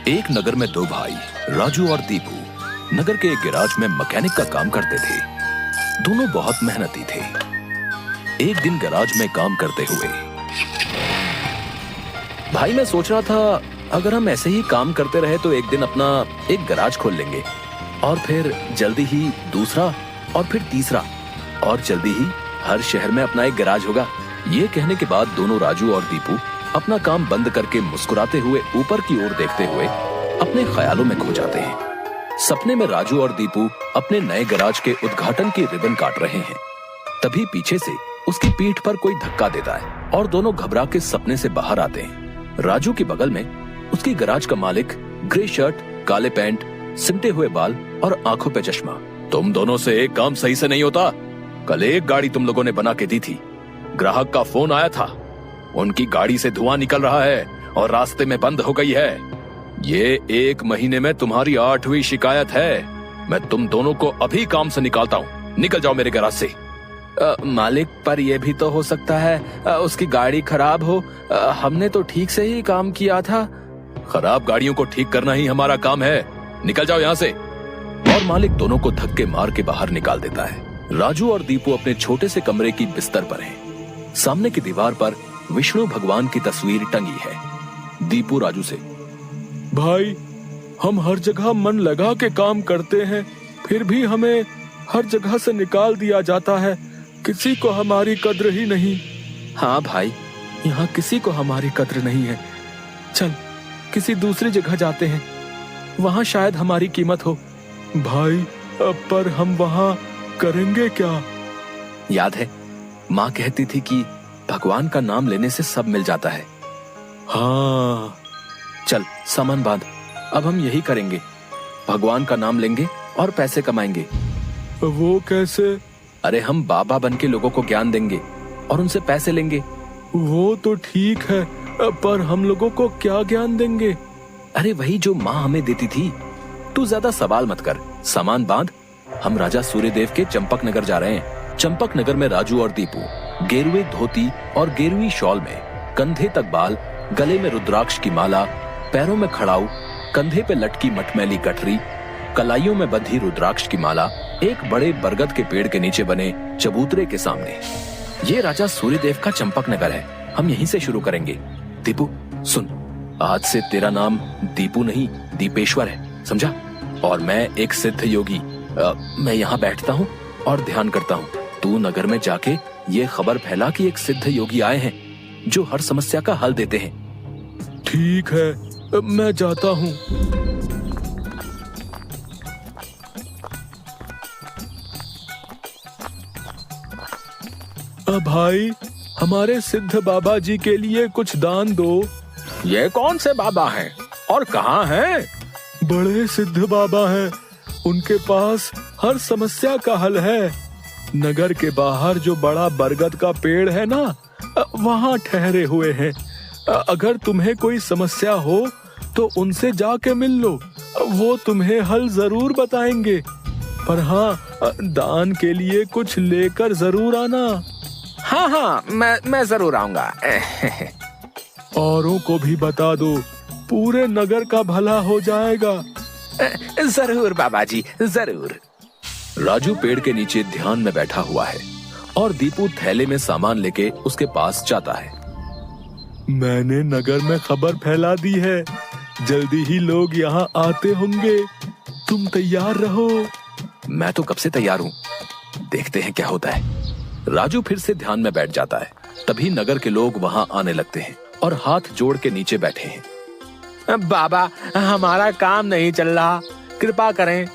एक नगर में दो भाई राजू और दीपू नगर के एक गैराज में मैकेनिक का काम करते थे। दोनों बहुत मेहनती थे। एक दिन गैराज में काम करते हुए, भाई मैं सोच रहा था अगर हम ऐसे ही काम करते रहे तो एक दिन अपना एक गैराज खोल लेंगे और फिर जल्दी ही दूसरा और फिर तीसरा और जल्दी ही हर शहर में अपना एक गैराज होगा। ये कहने के बाद दोनों राजू और दीपू अपना काम बंद करके मुस्कुराते हुए ऊपर की ओर देखते हुए अपने ख्यालों में खो जाते हैं। सपने में राजू और दीपू अपने नए गैराज के उद्घाटन की रिबन काट रहे हैं। तभी पीछे से उसकी पीठ पर कोई धक्का देता है और दोनों घबरा के सपने से बाहर आते हैं। राजू के बगल में उसकी गैराज का मालिक, ग्रे शर्ट, काले पैंट, सिमटे हुए बाल और आंखों पे चश्मा। तुम दोनों से एक काम सही से नहीं होता। कल एक गाड़ी तुम लोगों ने बना के दी थी, ग्राहक का फोन आया था, उनकी गाड़ी से धुआं निकल रहा है और रास्ते में बंद हो गई है। ये 1 महीने में तुम्हारी 8वीं शिकायत है। मैं तुम दोनों को अभी काम से निकालता हूँ। निकल जाओ मेरे गैराज से। मालिक, पर यह भी तो हो सकता है उसकी गाड़ी खराब हो। हमने तो ठीक से ही काम किया था। खराब गाड़ियों को ठीक करना ही हमारा काम है। निकल जाओ यहाँ से। और मालिक दोनों को धक्के मार के बाहर निकाल देता है। राजू और दीपू अपने छोटे से कमरे की बिस्तर पर हैं। सामने की दीवार पर विष्णु भगवान की तस्वीर टंगी है। दीपू राजू से, भाई हम हर जगह मन लगा के काम करते हैं, फिर भी हमें हर जगह से निकाल दिया जाता है। किसी को हमारी कद्र ही नहीं। हाँ भाई, यहाँ किसी को हमारी कद्र नहीं है। चल किसी दूसरी जगह जाते हैं, वहाँ शायद हमारी कीमत हो। भाई पर हम वहाँ करेंगे क्या? याद है माँ कहती थी कि भगवान का नाम लेने से सब मिल जाता है। हाँ चल सामान बांध, अब हम यही करेंगे। भगवान का नाम लेंगे और पैसे कमाएंगे। वो कैसे? अरे हम बाबा बन के लोगों को ज्ञान देंगे और उनसे पैसे लेंगे। वो तो ठीक है, पर हम लोगों को क्या ज्ञान देंगे? अरे वही जो माँ हमें देती थी। तू ज्यादा सवाल मत कर, सामान बांध। हम राजा सूर्यदेव के चंपक नगर जा रहे हैं। चंपक नगर में राजू और दीपू गेरुए धोती और गेरुई शॉल में, कंधे तक बाल, गले में रुद्राक्ष की माला, पैरों में खड़ाऊ, कंधे पे लटकी मटमैली गठरी, कलाइयों में बंधी रुद्राक्ष की माला, एक बड़े बरगद के पेड़ के नीचे बने चबूतरे के सामने। ये राजा सूर्यदेव का चंपक नगर है। हम यहीं से शुरू करेंगे। दीपू सुन, आज से तेरा नाम दीपू नहीं दीपेश्वर है, समझा? और मैं एक सिद्ध योगी। मैं यहाँ बैठता हूँ और ध्यान करता हूँ। तू नगर में जाके ये खबर फैला कि एक सिद्ध योगी आए हैं जो हर समस्या का हल देते हैं। ठीक है, मैं जाता हूँ। भाई हमारे सिद्ध बाबा जी के लिए कुछ दान दो। ये कौन से बाबा हैं और कहाँ हैं? बड़े सिद्ध बाबा हैं, उनके पास हर समस्या का हल है। नगर के बाहर जो बड़ा बरगद का पेड़ है ना, वहाँ ठहरे हुए हैं। अगर तुम्हें कोई समस्या हो तो उनसे जाके मिल लो, वो तुम्हें हल जरूर बताएंगे। पर हाँ, दान के लिए कुछ लेकर जरूर आना। हाँ, मैं जरूर आऊंगा। औरों को भी बता दो, पूरे नगर का भला हो जाएगा। जरूर बाबा जी, जरूर। राजू पेड़ के नीचे ध्यान में बैठा हुआ है और दीपू थैले में सामान लेके उसके पास जाता है। मैंने नगर में खबर फैला दी है, जल्दी ही लोग यहाँ आते होंगे। तुम तैयार रहो। मैं तो कब से तैयार हूँ, देखते हैं क्या होता है। राजू फिर से ध्यान में बैठ जाता है। तभी नगर के लोग वहाँ आने लगते हैं और हाथ जोड़ के नीचे बैठे हैं। बाबा, हमारा काम नहीं चल रहा, कृपा करें।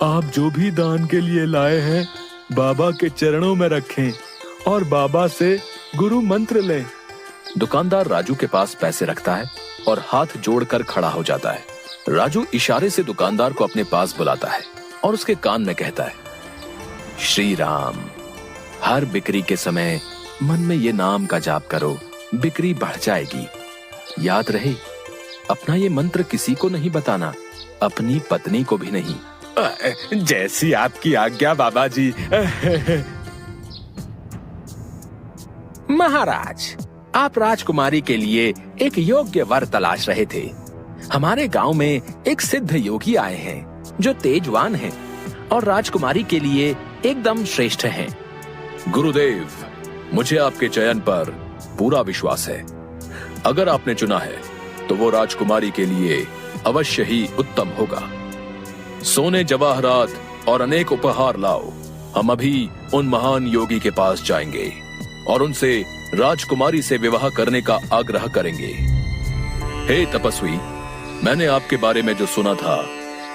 आप जो भी दान के लिए लाए हैं बाबा के चरणों में रखें और बाबा से गुरु मंत्र लें। दुकानदार राजू के पास पैसे रखता है और हाथ जोड़कर खड़ा हो जाता है। राजू इशारे से दुकानदार को अपने पास बुलाता है और उसके कान में कहता है, श्री राम, हर बिक्री के समय मन में ये नाम का जाप करो, बिक्री बढ़ जाएगी। याद रहे, अपना ये मंत्र किसी को नहीं बताना, अपनी पत्नी को भी नहीं। जैसी आपकी आज्ञा बाबा जी। महाराज, आप राजकुमारी के लिए एक योग्य वर तलाश रहे थे। हमारे गांव में एक सिद्ध योगी आए हैं जो तेजवान हैं और राजकुमारी के लिए एकदम श्रेष्ठ हैं। गुरुदेव, मुझे आपके चयन पर पूरा विश्वास है। अगर आपने चुना है तो वो राजकुमारी के लिए अवश्य ही उत्तम होगा। सोने जवाहरात और अनेक उपहार लाओ। हम अभी उन महान योगी के पास जाएंगे और उनसे राजकुमारी से विवाह करने का आग्रह करेंगे। हे तपस्वी, मैंने आपके बारे में जो सुना था,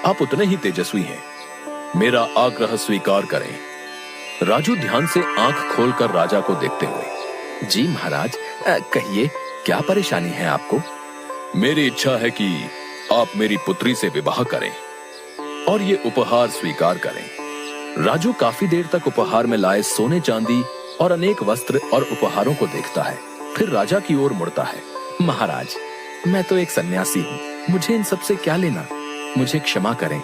आप उतने ही तेजस्वी हैं। मेरा आग्रह स्वीकार करें। राजू ध्यान से आंख खोलकर राजा को देखते हुए, जी महाराज, कहिए क्या परेशानी है आपको? मेरी इच्छा है कि आप मेरी पुत्री से विवाह करें और ये उपहार स्वीकार करें। राजू काफी देर तक उपहार में लाए सोने चांदी और अनेक वस्त्र और उपहारों को देखता है, फिर राजा की ओर मुड़ता है। महाराज, मैं तो एक सन्यासी हूँ, मुझे इन सब से क्या लेना? मुझे क्षमा करें,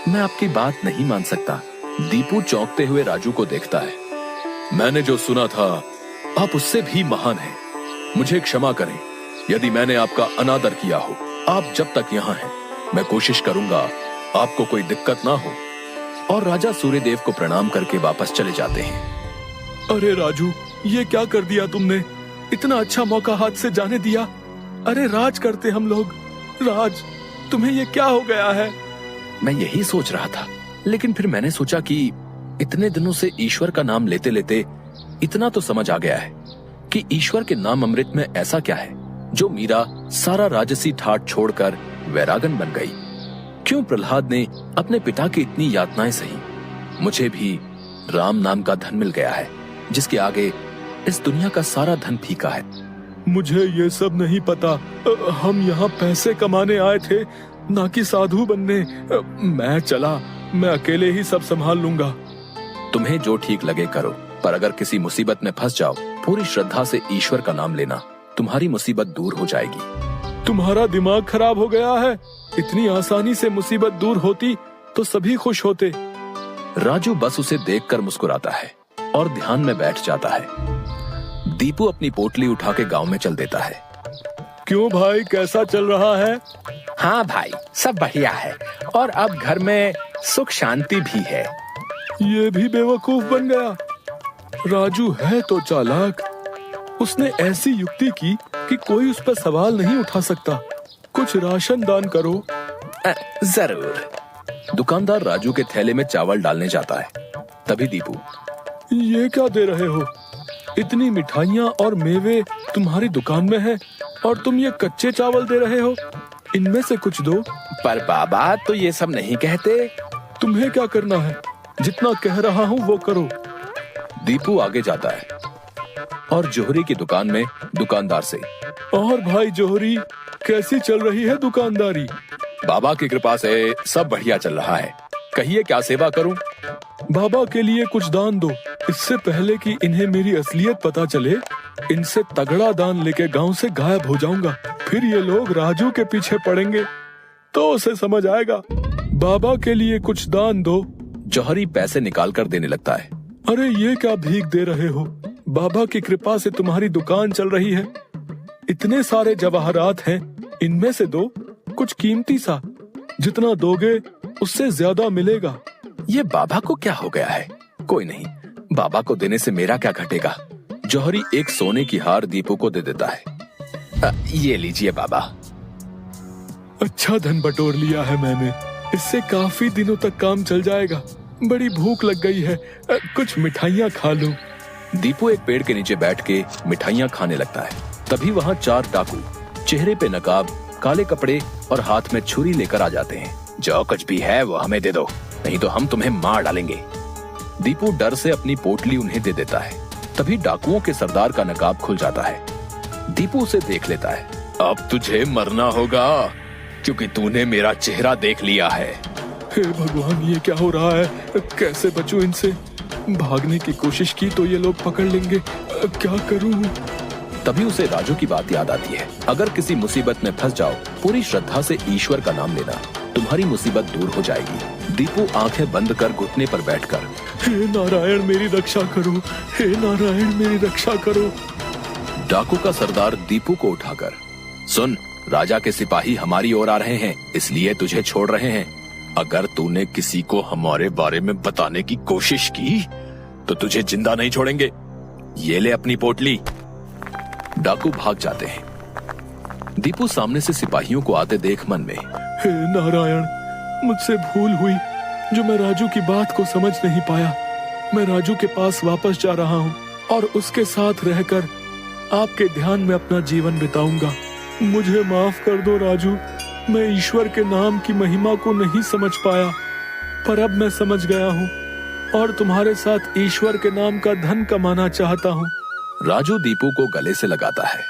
मैं आपकी बात नहीं मान सकता। दीपू चौंकते हुए राजू को देखता है। मैंने जो सुना था, आप उससे भी महान हैं। मुझे क्षमा करें यदि मैंने आपका अनादर किया हो। आप जब तक यहाँ हैं, मैं कोशिश करूंगा आपको कोई दिक्कत ना हो। और राजा सूर्यदेव को प्रणाम करके वापस चले जाते हैं। अरे राजू, ये क्या कर दिया तुमने? इतना अच्छा मौका हाथ से जाने दिया। अरे राज करते हम लोग। राज, तुम्हें ये क्या हो गया है? मैं यही सोच रहा था, लेकिन फिर मैंने सोचा कि इतने दिनों से ईश्वर का नाम लेते लेते इतना तो समझ आ गया है कि ईश्वर के नाम अमृत में ऐसा क्या है जो मीरा सारा राजसी ठाट छोड़कर वैरागन बन गई। क्यों प्रहलाद ने अपने पिता की इतनी यातनाएं सही? मुझे भी राम नाम का धन मिल गया है जिसके आगे इस दुनिया का सारा धन फीका है। मुझे ये सब नहीं पता। हम यहाँ पैसे कमाने आए थे, ना कि साधु बनने। मैं चला, मैं अकेले ही सब संभाल लूंगा। तुम्हें जो ठीक लगे करो, पर अगर किसी मुसीबत में फंस जाओ, पूरी श्रद्धा से ईश्वर का नाम लेना, तुम्हारी मुसीबत दूर हो जाएगी। तुम्हारा दिमाग खराब हो गया है। इतनी आसानी से मुसीबत दूर होती तो सभी खुश होते। राजू बस उसे देखकर मुस्कुराता है और ध्यान में बैठ जाता है। दीपू अपनी पोटली उठा के गांव में चल देता है। क्यों भाई, कैसा चल रहा है? हाँ भाई, सब बढ़िया है और अब घर में सुख शांति भी है। ये भी बेवकूफ बन गया। राजू है तो चालाक। उसने ऐसी युक्ति की कि कोई उस पर सवाल नहीं उठा सकता। कुछ राशन दान करो। जरूर। दुकानदार राजू के थैले में चावल डालने जाता है। तभी दीपू, ये क्या दे रहे हो? इतनी मिठाइयाँ और मेवे तुम्हारी दुकान में है और तुम ये कच्चे चावल दे रहे हो? इनमें से कुछ दो। पर बाबा तो ये सब नहीं कहते। तुम्हें क्या करना है? जितना कह रहा हूँ वो करो। दीपू आगे जाता है और जोहरी की दुकान में दुकानदार से, और भाई जोहरी, कैसी चल रही है दुकानदारी? बाबा की कृपा से सब बढ़िया चल रहा है। कहिए क्या सेवा करूं? बाबा के लिए कुछ दान दो। इससे पहले कि इन्हें मेरी असलियत पता चले, इनसे तगड़ा दान लेके गांव से गायब हो जाऊंगा। फिर ये लोग राजू के पीछे पड़ेंगे तो उसे समझ आएगा। बाबा के लिए कुछ दान दो। जौहरी पैसे निकाल कर देने लगता है। अरे ये क्या भीख दे रहे हो? बाबा की कृपा से तुम्हारी दुकान चल रही है। इतने सारे जवाहरात हैं, इनमें से दो, कुछ कीमती सा। जितना दोगे उससे ज्यादा मिलेगा। ये बाबा को क्या हो गया है? कोई नहीं, बाबा को देने से मेरा क्या घटेगा। जौहरी एक सोने की हार दीपू को दे देता है। ये लीजिए बाबा। अच्छा धन बटोर लिया है मैंने। इससे काफी दिनों तक काम चल जाएगा। बड़ी भूख लग गई है, कुछ मिठाइयाँ खा लूं। दीपू एक पेड़ के नीचे बैठ के मिठाइयाँ खाने लगता है। तभी वहाँ 4 डाकू, चेहरे पे नकाब, काले कपड़े और हाथ में छुरी लेकर आ जाते हैं। जो कुछ भी है वो हमें दे दो, नहीं तो हम तुम्हें मार डालेंगे। दीपू डर से अपनी पोटली उन्हें दे देता है। तभी डाकुओं के सरदार का नकाब खुल जाता है। दीपू उसे देख लेता है। अब तुझे मरना होगा क्योंकि तूने मेरा चेहरा देख लिया है। हे भगवान, ये क्या हो रहा है? कैसे बचूं इनसे? भागने की कोशिश की तो ये लोग पकड़ लेंगे। क्या करूं? तभी उसे राजू की बात याद आती है। अगर किसी मुसीबत में फंस जाओ, पूरी श्रद्धा से ईश्वर का नाम लेना, तुम्हारी मुसीबत दूर हो जाएगी। दीपू आंखें बंद कर घुटने पर बैठकर, हे नारायण मेरी रक्षा करो, हे नारायण मेरी रक्षा करो। डाकू का सरदार दीपू को उठाकर, सुन, राजा के सिपाही हमारी ओर आ रहे हैं, इसलिए तुझे छोड़ रहे हैं। अगर तूने किसी को हमारे बारे में बताने की कोशिश की तो तुझे जिंदा नहीं छोड़ेंगे। ये ले अपनी पोटली। डाकू भाग जाते हैं। दीपू सामने से सिपाहियों को आते देख मन में, हे नारायण, मुझसे भूल हुई जो मैं राजू की बात को समझ नहीं पाया। मैं राजू के पास वापस जा रहा हूँ और उसके साथ रहकर आपके ध्यान में अपना जीवन बिताऊंगा। मुझे माफ कर दो राजू, मैं ईश्वर के नाम की महिमा को नहीं समझ पाया, पर अब मैं समझ गया हूँ और तुम्हारे साथ ईश्वर के नाम का धन कमाना चाहता हूँ। राजू दीपू को गले से लगाता है